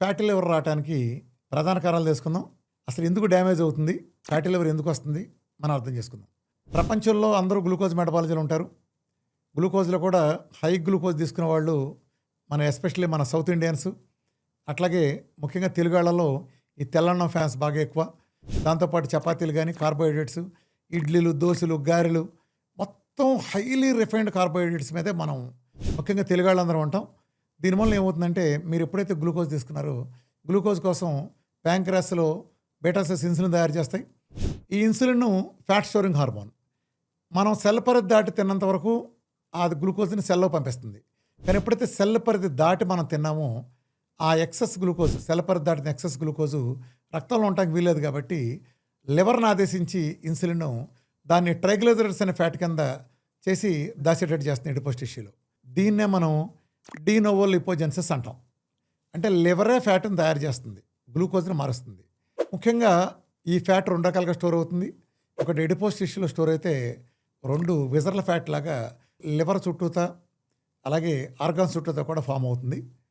Fatty liver రావటానికి ప్రధాన కారణాలు తెలుసుకుందాం. అసలు ఎందుకు డ్యామేజ్ అవుతుంది? ఫ్యాటీ లివర్ ఎందుకు వస్తుంది? మనం అర్థం చేసుకుందాం. ప్రపంచంలో అందరూ గ్లూకోజ్ మెటబాలిజీలో ఉంటారు. గ్లూకోజ్‌లో కూడా హై గ్లూకోజ్ తీసుకునే వాళ్ళు మన ఎస్పెషల్లీ మన సౌత్ ఇండియన్స్, అట్లాగే ముఖ్యంగా తెలుగాళ్లలో ఈ తెల్లన్నం ఫ్యాన్స్ బాగా ఎక్కువ. దాంతోపాటు చపాతీలు కానీ, కార్బోహైడ్రేట్స్, ఇడ్లీలు, దోశలు, గారెలు మొత్తం హైలీ రిఫైన్డ్ కార్బోహైడ్రేట్స్ మీదే మనం ముఖ్యంగా తెలుగాళ్ళందరం ఉంటాం. దీనివల్ల ఏమవుతుందంటే మీరు ఎప్పుడైతే గ్లూకోజ్ తీసుకున్నారో గ్లూకోజ్ కోసం ప్యాంక్రాస్లో బీటా సెల్స్ ఇన్సులిన్ తయారు చేస్తాయి. ఈ ఇన్సులిన్ ఫ్యాట్ స్టోరింగ్ హార్మోన్. మనం సెల్ పరిధి దాటి తిన్నంత వరకు అది గ్లూకోజ్ని సెల్లో పంపిస్తుంది. కానీ ఎప్పుడైతే సెల్ పరిధి దాటి మనం తిన్నామో ఆ ఎక్సెస్ గ్లూకోజ్, సెల్ పరిధి దాటిన ఎక్సెస్ గ్లూకోజు రక్తంలో ఉండటానికి వీల్లేదు కాబట్టి లివర్ని ఆదేశించి ఇన్సులిన్ దాన్ని ట్రైగ్లిజరైడ్స్ అనే ఫ్యాట్ కింద చేసి దాచేటట్టు చేస్తుంది ఎడిపోస్ టిష్యూలో. దీన్నే మనం డీనోవో లిపోజెన్సిస్ అంటాం. అంటే లివరే ఫ్యాట్ని తయారు చేస్తుంది, గ్లూకోజ్ని మారుస్తుంది. ముఖ్యంగా ఈ ఫ్యాట్ రెండు రకాలుగా స్టోర్ అవుతుంది. ఒకటి ఎడిపోస్ టిష్యూలో స్టోర్ అయితే రెండు విజరల్ ఫ్యాట్ లాగా లివర్ చుట్టూతా అలాగే ఆర్గాన్స్ చుట్టూతా కూడా ఫామ్ అవుతుంది.